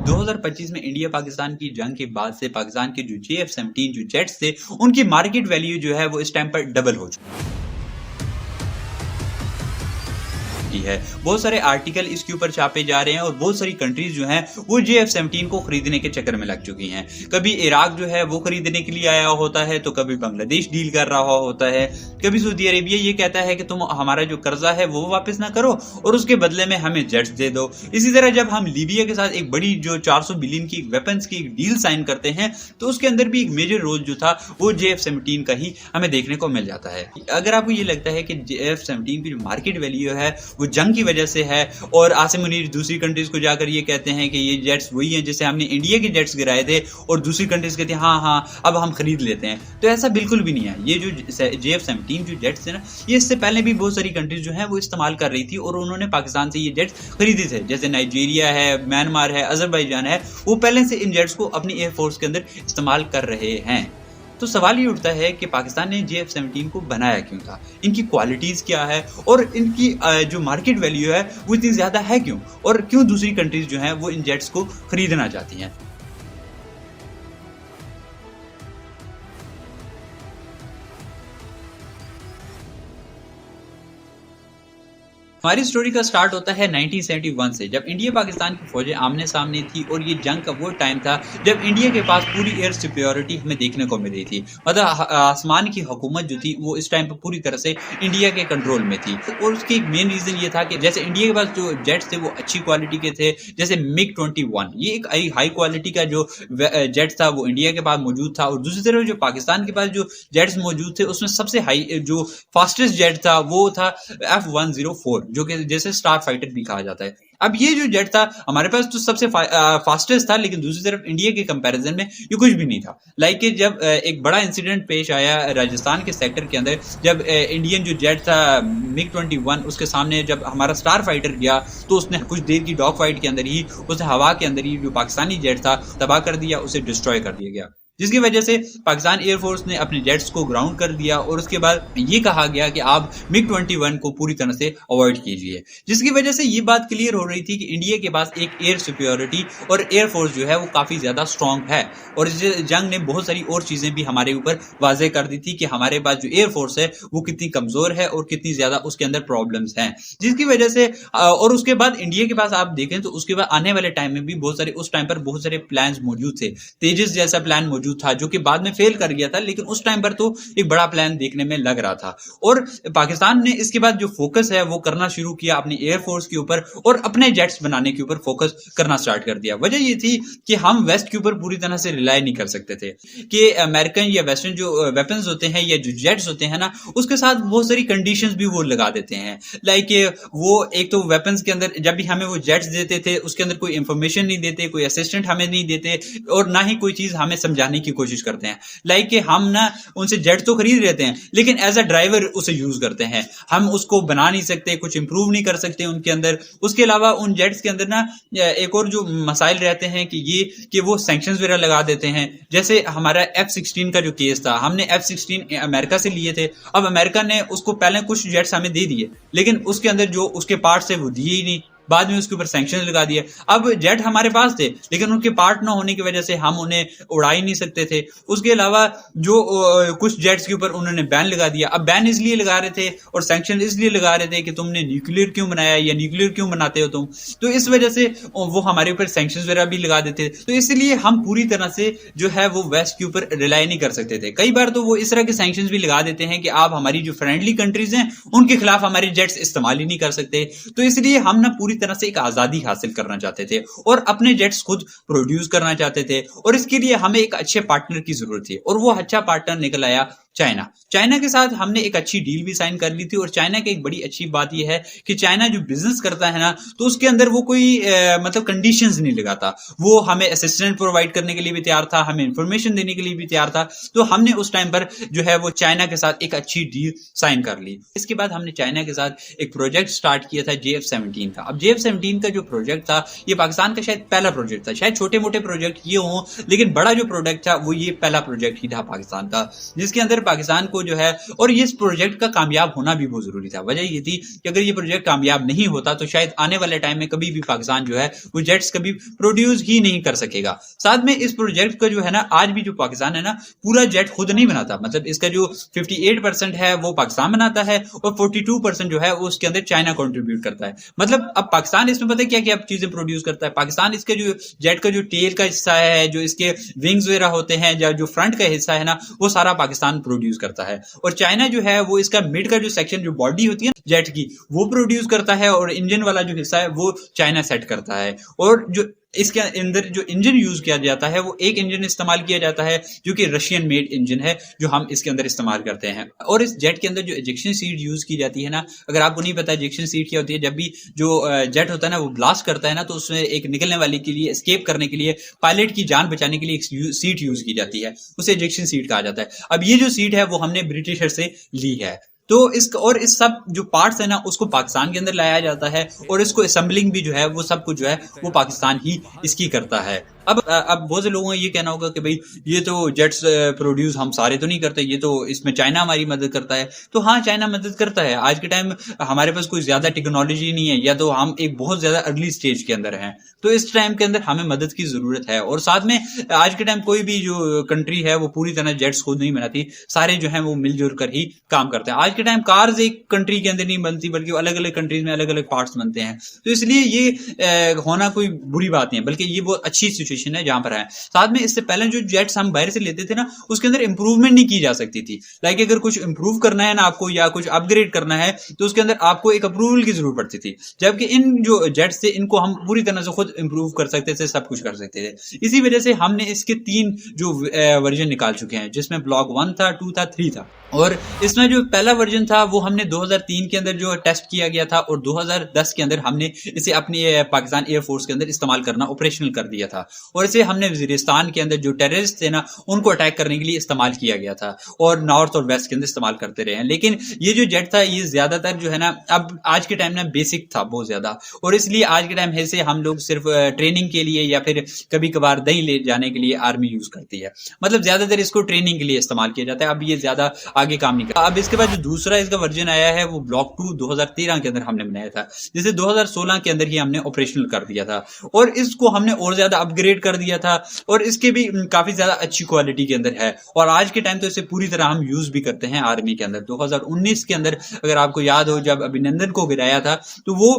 2025 में इंडिया पाकिस्तान की जंग के बाद से पाकिस्तान के जो JF-17 जो जेट्स थे उनकी मार्केट वैल्यू जो है वो इस टाइम पर डबल हो चुकी है। बहुत सारे आर्टिकल इसके ऊपर छापे जा रहे हैं और बहुत सारी कंट्रीज जो हैं वो JF-17 को खरीदने के चक्कर में लग चुकी हैं। कभी इराक जो है वो खरीदने के लिए आया होता है, तो कभी बांग्लादेश डील कर रहा होता है, कभी सऊदी अरेबिया ये कहता है कि तुम हमारा जो कर्जा है वो वापस ना करो और उसके बदले में हमें जेट्स दे दो। इसी तरह जब हम लीबिया के साथ एक बड़ी जो 400 बिलियन की वेपन्स की एक डील साइन करते हैं तो उसके अंदर भी एक मेजर रोल जो था वो JF-17 का ही हमें देखने को मिल जाता है। अगर आपको ये लगता है कि JF-17 की जो मार्केट वैल्यू है वो जंग की वजह से है और आसिम मुनीर दूसरी कंट्रीज को जाकर ये कहते हैं कि ये जेट्स वही हैं जैसे हमने इंडिया के जेट्स गिराए थे और दूसरी कंट्रीज कहते हैं हाँ अब हम खरीद लेते हैं, तो ऐसा बिल्कुल भी नहीं है। ये जो JF-17 जो जेट्स है ना, ये इससे पहले भी बहुत सारी कंट्रीज जो है वो इस्तेमाल कर रही थी और उन्होंने पाकिस्तान से ये जेट्स खरीदे थे, जैसे नाइजीरिया है, म्यांमार है, अजरबैजान है, वो पहले से इन जेट्स को अपनी एयरफोर्स के अंदर इस्तेमाल कर रहे हैं। तो सवाल ये उठता है कि पाकिस्तान ने JF-17 को बनाया क्यों था, इनकी क्वालिटीज क्या है और इनकी जो मार्केट वैल्यू है वो इतनी ज्यादा है क्यों, और क्यों दूसरी कंट्रीज जो हैं वो इन जेट्स को खरीदना चाहती हैं। हमारी स्टोरी का स्टार्ट होता है 1971 से, जब इंडिया पाकिस्तान की फौजें आमने सामने थी और ये जंग का वो टाइम था जब इंडिया के पास पूरी एयर सुपीरियरिटी हमें देखने को मिल रही थी। मतलब आसमान की हुकूमत जो थी वो इस टाइम पर पूरी तरह से इंडिया के कंट्रोल में थी और उसकी एक मेन रीजन ये था कि जैसे इंडिया के पास जो जेट्स थे वो अच्छी क्वालिटी के थे, जैसे MiG-21 ये एक हाई क्वालिटी का जो जेट था वो इंडिया के पास मौजूद था, और दूसरी तरफ जो पाकिस्तान के पास जो जेट्स मौजूद थे उसमें सबसे हाई जो फास्टेस्ट जेट था वो था F-104 जो कि जैसे स्टार फाइटर भी कहा जाता है। अब ये जो जेट था हमारे पास तो सबसे फास्टेस्ट था, लेकिन दूसरी तरफ इंडिया के कंपैरिजन में ये कुछ भी नहीं था। लाइक जब एक बड़ा इंसिडेंट पेश आया राजस्थान के सेक्टर के अंदर, जब इंडियन जो जेट था MiG-21 उसके सामने जब हमारा स्टार फाइटर गया तो उसने कुछ देर की डॉग फाइट के अंदर ही उसने हवा के अंदर ही जो पाकिस्तानी जेट था तबाह कर दिया, उसे डिस्ट्रॉय कर दिया गया, जिसकी वजह से पाकिस्तान एयरफोर्स ने अपने जेट्स को ग्राउंड कर दिया और उसके बाद ये कहा गया कि आप MiG-21 को पूरी तरह से अवॉइड कीजिए, जिसकी वजह से ये बात क्लियर हो रही थी कि इंडिया के पास एक एयर सुपीरियरिटी और एयरफोर्स जो है वो काफी ज्यादा स्ट्रांग है। और इस जंग ने बहुत सारी और चीजें भी हमारे ऊपर वाजे कर दी थी कि हमारे पास जो एयरफोर्स है वो कितनी कमजोर है और कितनी ज्यादा उसके अंदर प्रॉब्लम्स हैं, जिसकी वजह से और उसके बाद इंडिया के पास आप देखें तो उसके बाद आने वाले टाइम में भी बहुत सारे उस टाइम पर बहुत सारे प्लान मौजूद थे। तेजस जैसा प्लान मौजूद था जो कि बाद में फेल कर गया था, लेकिन उस टाइम पर तो एक बड़ा प्लान देखने में लग रहा था। और पाकिस्तान ने इसके बाद जो फोकस है वो करना शुरू किया अपनी एयरफोर्स के ऊपर और अपने जेट्स बनाने के ऊपर फोकस करना स्टार्ट कर दिया। वजह ये थी कि हम वेस्ट के ऊपर पूरी तरह से रिलाई नहीं कर सकते थे कि अमेरिकन या वेस्टर्न जो वेपन्स होते हैं या जो जेट्स होते हैं ना, उसके साथ बहुत सारी कंडीशंस भी वो लगा देते हैं। लाइक वो एक तो वेपन्स के अंदर जब भी हमें वो जेट्स देते थे उसके अंदर कोई इंफॉर्मेशन नहीं देते, कोई असिस्टेंट हमें नहीं देते और ना ही कोई चीज हमें समझाने की कोशिश करते हैं। लाइक कि हम ना उनसे जेट तो खरीद लेते हैं लेकिन एज अ ड्राइवर उसे यूज करते हैं, हम उसको बना नहीं सकते, कुछ इंप्रूव नहीं कर सकते उनके अंदर। उसके अलावा उन जेट्स के अंदर ना एक और जो मसाइल रहते हैं कि वो सैंक्शंस वगैरह लगा देते हैं। जैसे हमारा F-16 का जो केस था, हमने F-16 अमेरिका से लिए थे, अब अमेरिका ने उसको पहले कुछ जेट्स हमें दे दिए लेकिन उसके अंदर जो उसके पार्ट्स है वो दिए ही नहीं, बाद में उसके ऊपर सैंक्शन लगा दिए। अब जेट हमारे पास थे लेकिन उनके पार्ट ना होने की वजह से हम उन्हें उड़ा ही नहीं सकते थे। उसके अलावा जो कुछ जेट्स के ऊपर उन्होंने बैन लगा दिया। अब बैन इसलिए लगा रहे थे और सैंक्शन इसलिए लगा रहे थे कि तुमने न्यूक्लियर क्यों बनाया या न्यूक्लियर क्यों बनाते हो तुम, तो इस वजह से वो हमारे ऊपर सैंक्शन वगैरह भी लगा देते। तो इसलिए हम पूरी तरह से जो है वो वेस्ट के ऊपर रिलाई नहीं कर सकते थे। कई बार तो वो इस तरह के सैंक्शन भी लगा देते हैं कि आप हमारी जो फ्रेंडली कंट्रीज हैं उनके खिलाफ हमारे जेट्स इस्तेमाल ही नहीं कर सकते। तो इसलिए हम ना पूरी तरह से एक आजादी हासिल करना चाहते थे और अपने जेट्स खुद प्रोड्यूस करना चाहते थे और इसके लिए हमें एक अच्छे पार्टनर की जरूरत थी और वो अच्छा पार्टनर निकल आया चाइना के साथ हमने एक अच्छी डील भी साइन कर ली थी। और चाइना की एक बड़ी अच्छी बात यह है कि चाइना जो बिजनेस करता है ना तो उसके अंदर वो कोई मतलब कंडीशंस नहीं लगाता, वो हमें असिस्टेंट प्रोवाइड करने के लिए भी तैयार था, हमें इंफॉर्मेशन देने के लिए भी तैयार था। तो हमने उस टाइम पर जो है वो चाइना के साथ एक अच्छी डील साइन कर ली। इसके बाद हमने चाइना के साथ एक प्रोजेक्ट स्टार्ट किया था JF-17 का। अब JF-17 का जो प्रोजेक्ट था ये पाकिस्तान का शायद पहला प्रोजेक्ट था, शायद छोटे मोटे प्रोजेक्ट ये हों लेकिन बड़ा जो प्रोजेक्ट था वो ये पहला प्रोजेक्ट ही था पाकिस्तान का, जिसके अंदर पाकिस्तान को जो है, और ये इस प्रोजेक्ट का कामयाब होना भी बहुत जरूरी था। वजह ये थी कि अगर ये प्रोजेक्ट कामयाब नहीं होता तो शायद आने वाले टाइम में कभी भी पाकिस्तान जो है वो जेट्स कभी प्रोड्यूस ही नहीं कर सकेगा। साथ में इस प्रोजेक्ट का जो है ना, आज भी जो पाकिस्तान है ना, पूरा जेट खुद नहीं बनाता। मतलब इसका जो 58% है वो पाकिस्तान बनाता है और 42% जो है वो उसके अंदर चाइना कंट्रीब्यूट करता है। मतलब अब पाकिस्तान इसमें पता है क्या क्या चीजें प्रोड्यूस करता है। पाकिस्तान इसके जो जेट का जो टेल का हिस्सा है, जो इसके विंग्स वगैरह होते हैं, या जो फ्रंट का हिस्सा है ना, वो सारा पाकिस्तान प्रोड्यूस करता है। और चाइना जो है वो इसका मिड का जो सेक्शन, जो बॉडी होती है जेट की, वो प्रोड्यूस करता है, और इंजन वाला जो हिस्सा है वो चाइना सेट करता है। और जो इसके अंदर जो इंजन यूज किया जाता है वो एक इंजन इस्तेमाल किया जाता है जो कि रशियन मेड इंजन है, जो हम इसके अंदर इस्तेमाल करते हैं। और इस जेट के अंदर जो इजेक्शन सीट यूज की जाती है ना, अगर आपको नहीं पता इजेक्शन सीट क्या होती है, जब भी जो जेट होता है ना वो ब्लास्ट करता है ना, तो उसमें एक निकलने वाले के लिए, एस्केप करने के लिए, पायलट की जान बचाने के लिए एक सीट यूज की जाती है, उसे इजेक्शन सीट कहा जाता है। अब ये जो सीट है वो हमने ब्रिटिशर से ली है। तो इस सब जो पार्ट्स है ना उसको पाकिस्तान के अंदर लाया जाता है, और इसको असेंबलिंग भी जो है वो सब कुछ जो है वो पाकिस्तान ही इसकी करता है। अब बहुत से लोगों को ये कहना होगा कि भाई ये तो जेट्स प्रोड्यूस हम सारे तो नहीं करते, ये तो इसमें चाइना हमारी मदद करता है। तो हाँ, चाइना मदद करता है। आज के टाइम हमारे पास कोई ज्यादा टेक्नोलॉजी नहीं है, या तो हम एक बहुत ज्यादा अर्ली स्टेज के अंदर हैं, तो इस टाइम के अंदर हमें मदद की जरूरत है। और साथ में आज के टाइम कोई भी जो कंट्री है वो पूरी तरह जेट्स खुद नहीं बनाती, सारे जो है वो मिलजुल कर ही काम करते हैं। आज के टाइम कार्स एक कंट्री के अंदर नहीं बनती, बल्कि अलग अलग कंट्रीज में अलग अलग पार्ट्स बनते हैं। तो इसलिए ये होना कोई बुरी बात नहीं है, बल्कि ये बहुत अच्छी सिचुएशन है जहां पर है। साथ में इससे पहले जो जेट्स हम बाहर से लेते थे ना, उसके अंदर इंप्रूवमेंट नहीं की जा सकती थी। लाइक अगर कुछ इंप्रूव करना है ना आपको, या कुछ अपग्रेड करना है, तो उसके अंदर आपको एक अप्रूवल की जरूरत पड़ती थी। जबकि इन जो जेट्स थे इनको हम पूरी तरह से खुद इंप्रूव कर सकते थे, सब कुछ कर सकते थे। इसी वजह से हमने इसके 3 जो वर्जन निकाल चुके हैं, जिसमें ब्लॉक 1 था, 2 था, 3 था। और इसमें जो पहला वर्जन था वो हमने 2003 के अंदर जो टेस्ट किया गया था, और 2010 के अंदर हमने इसे अपनी पाकिस्तान एयरफोर्स के अंदर इस्तेमाल करना ऑपरेशनल कर दिया था। और इसे हमने वजीरिस्तान के अंदर जो टेररिस्ट थे ना उनको अटैक करने के लिए इस्तेमाल किया गया था, और नॉर्थ और वेस्ट के अंदर इस्तेमाल करते रहे हैं। लेकिन ये जो जेट था ये ज्यादातर जो है ना, अब आज के टाइम ना बेसिक था बहुत ज्यादा, और इसलिए आज के टाइम है से हम लोग सिर्फ ट्रेनिंग के लिए या फिर कभी कभार दही ले जाने के लिए आर्मी यूज करती है। मतलब ज्यादातर इसको ट्रेनिंग के लिए इस्तेमाल किया जाता है। अब ये ज्यादा आगे काम नहीं करता। अब इसके बाद जो दूसरा इसका वर्जन आया है वो ब्लॉक 2 2013 के अंदर हमने बनाया था, जिसे 2016 के अंदर ही हमने ऑपरेशनल कर दिया था, और इसको हमने और ज्यादा अपग्रेड कर दिया था, और इसके भी काफी ज्यादा अच्छी क्वालिटी के अंदर है। और आज के टाइम तो इसे पूरी तरह हम यूज भी करते हैं आर्मी के अंदर। 2019 के अंदर अगर आपको याद हो, जब अभिनंदन को गिराया था, तो वो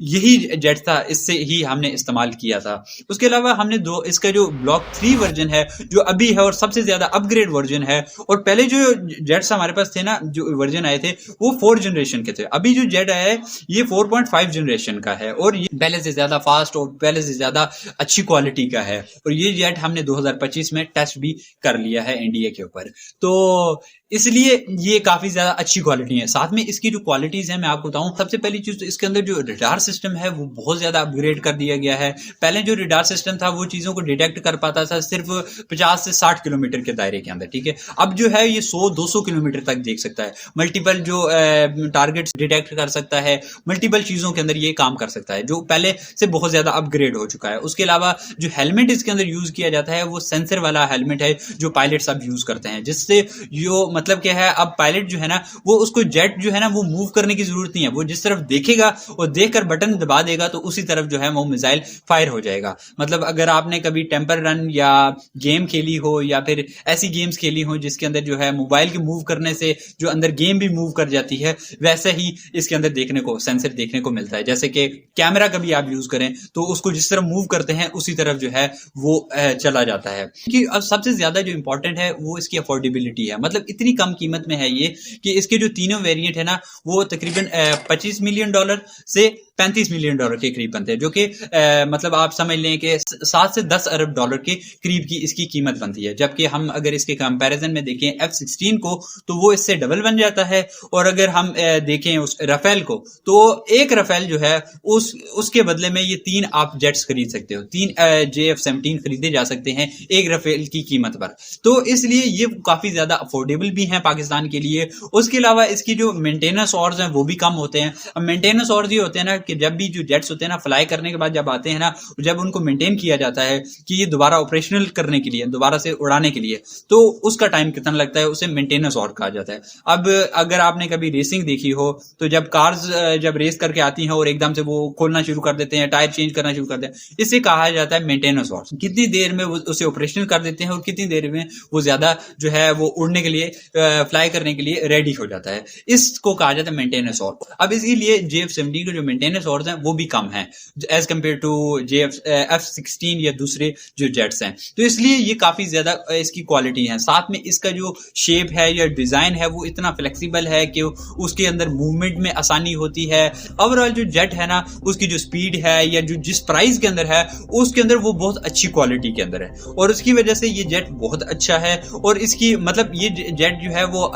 यही जेट था, इससे ही हमने इस्तेमाल किया था। उसके अलावा हमने इसका जो ब्लॉक 3 वर्जन है जो अभी है और सबसे ज्यादा अपग्रेड वर्जन है, और पहले जो जेट्स हमारे पास थे ना, जो वर्जन आए थे वो 4 जनरेशन के थे। अभी जो जेट आया है ये 4.5 जनरेशन का है, और ये पहले से ज्यादा फास्ट और पहले से ज्यादा अच्छी क्वालिटी का है। और ये जेट हमने 2025 में टेस्ट भी कर लिया है इंडिया के ऊपर, तो इसलिए ये काफी ज्यादा अच्छी क्वालिटी है। साथ में इसकी जो क्वालिटीज है मैं आपको बताऊं, सबसे पहली चीज तो इसके अंदर जो रडार सिस्टम है वो बहुत ज्यादा अपग्रेड कर दिया गया है। पहले जो रडार सिस्टम था वो चीजों को डिटेक्ट कर पाता था सिर्फ 50 से 60 किलोमीटर के दायरे के अंदर, ठीक है। अब जो है ये 100-200 किलोमीटर तक देख सकता है, मल्टीपल जो टारगेट्स डिटेक्ट कर सकता है, मल्टीपल चीजों के अंदर ये काम कर सकता है, जो पहले से बहुत ज्यादा अपग्रेड हो चुका है। उसके अलावा जो हेलमेट इसके अंदर यूज किया जाता है वो सेंसर वाला हेलमेट है, जो पायलट्स अब यूज करते हैं, जिससे जो मतलब क्या है, अब पायलट जो है ना वो उसको जेट जो है ना वो मूव करने की जरूरत नहीं है। वो जिस तरफ देखेगा और देखकर बटन दबा देगा तो उसी तरफ जो है वो मिसाइल फायर हो जाएगा। मतलब अगर आपने कभी टेम्पल रन या गेम खेली हो, या फिर ऐसी गेम्स खेली हो जिसके अंदर जो है मोबाइल के मूव करने से जो अंदर गेम भी मूव कर जाती है, वैसे ही इसके अंदर देखने को सेंसर देखने को मिलता है। जैसे कि कैमरा कभी आप यूज करें तो उसको जिस तरफ मूव करते हैं उसी तरफ जो है वो चला जाता है। कि अब सबसे ज्यादा जो इंपॉर्टेंट है वो इसकी अफोर्डेबिलिटी है। मतलब इतनी कम कीमत में है ये कि इसके जो तीनों वेरिएंट है ना वो तकरीबन $25 मिलियन से $35 मिलियन के करीब बनते हैं, जो कि मतलब आप समझ लें कि 7 से 10 अरब डॉलर के करीब की इसकी कीमत बनती है। जबकि हम अगर इसके कंपैरिजन में देखें F-16 को तो वो इससे डबल बन जाता है, और अगर हम देखें उस राफेल को तो एक राफेल जो है उसके बदले में ये 3 आप जेट्स खरीद सकते हो, 3 JF-17 खरीदे जा सकते हैं एक राफेल की कीमत पर। तो इसलिए ये काफी ज्यादा अफोर्डेबल भी है पाकिस्तान के लिए। उसके अलावा इसकी जो मेंटेनेंस ऑर्स हैं वो भी कम होते हैं। अब मेंटेनेंस ऑर्स ये होते हैं ना कि जब भी जो जेट्स होते हैं ना फ्लाई करने के बाद जब आते हैं ना, जब उनको मेंटेन किया जाता है कि ये दोबारा ऑपरेशनल करने के लिए, दोबारा से उड़ाने के लिए, तो उसका टाइम कितना लगता है उसे मेंटेनेंस ऑर्स और कहा जाता है। अब अगर आपने कभी रेसिंग देखी हो तो जब कार्स जब रेस करके आती हैं और एकदम से वो खोलना शुरू कर देते हैं, टायर चेंज करना शुरू कर देते हैं, इसे कहा जाता है मेंटेनेंस वॉर। कितनी देर में वो उसे ऑपरेशन कर देते हैं और कितनी देर में वो ज्यादा जो है वो उड़ने के लिए फ्लाई करने के लिए रेडी हो जाता है, इसको कहा जाता है मेंटेनेंस वॉर। अब इसीलिए JF-17 के जो मेंटेनेंस वॉर्स हैं वो भी कम है एज कम्पेयर टू F-16 या दूसरे जो जेट्स हैं। तो इसलिए ये काफी ज्यादा इसकी क्वालिटी है। साथ में इसका जो शेप है या डिजाइन है वो इतना फ्लेक्सिबल है कि उसके अंदर मूवमेंट में आसानी होती है। ओवरऑल जो जेट है ना उसकी जो स्पीड है या जो जिस प्राइस के अंदर है उसके अंदर वो बहुत अच्छी क्वालिटी के अंदर है और उसकी वजह से ये जेट बहुत अच्छा है। और इसकी मतलब ये जेट जो है वो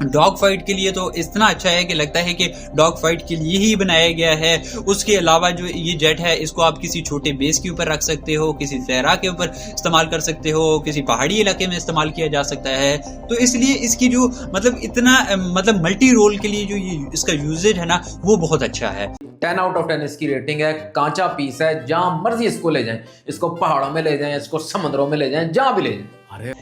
डॉग फाइट के लिए तो इतना अच्छा है कि लगता है कि डॉग फाइट के लिए ही बनाया गया है। उसके अलावा जो ये जेट है इसको आप किसी छोटे बेस के ऊपर रख सकते हो, किसी सहरा के ऊपर इस्तेमाल कर सकते हो, किसी पहाड़ी इलाके में इस्तेमाल किया जा सकता है। तो इसलिए इसकी जो मतलब इतना मतलब मल्टी रोल के लिए जो ये इसका यूजेज है ना वो बहुत अच्छा है। 10 आउट ऑफ 10 इसकी रेटिंग है। कांचा पीस है, जहां मर्जी इसको ले जाएं, इसको पहाड़ों में ले जाएं, इसको समुद्रों में ले जाएं, जहां भी ले जाएं।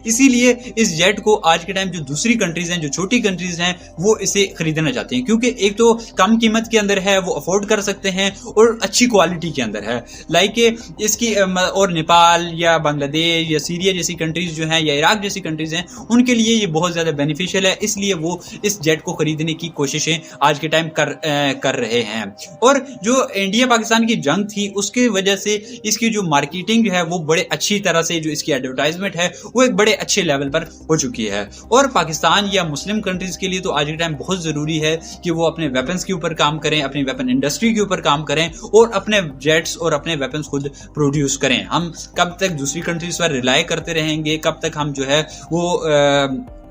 इसीलिए इस जेट को आज के टाइम जो दूसरी कंट्रीज हैं, जो छोटी कंट्रीज हैं, वो इसे खरीदना चाहती हैं क्योंकि एक तो कम कीमत के अंदर है, वो अफोर्ड कर सकते हैं और अच्छी क्वालिटी के अंदर है। लाइक इसकी और नेपाल या बांग्लादेश या सीरिया जैसी कंट्रीज जो हैं या इराक जैसी कंट्रीज हैं उनके लिए ये बहुत ज्यादा बेनिफिशियल है, इसलिए वो इस जेट को खरीदने की कोशिशें आज के टाइम कर रहे हैं। और जो इंडिया पाकिस्तान की जंग थी उसकी वजह से इसकी जो मार्केटिंग जो है वो बड़े अच्छी तरह से जो इसकी एडवर्टाइजमेंट है वो एक बड़े अच्छे लेवल पर हो चुकी है। और पाकिस्तान या मुस्लिम कंट्रीज के लिए तो आज के टाइम बहुत जरूरी है कि वो अपने वेपन्स के ऊपर काम करें, अपनी वेपन इंडस्ट्री के ऊपर काम करें और अपने जेट्स और अपने वेपन्स खुद प्रोड्यूस करें। हम कब तक दूसरी कंट्रीज पर रिलाई करते रहेंगे, कब तक हम जो है वो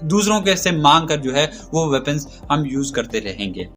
दूसरों के से मांग कर जो है वो वेपन्स हम यूज करते रहेंगे।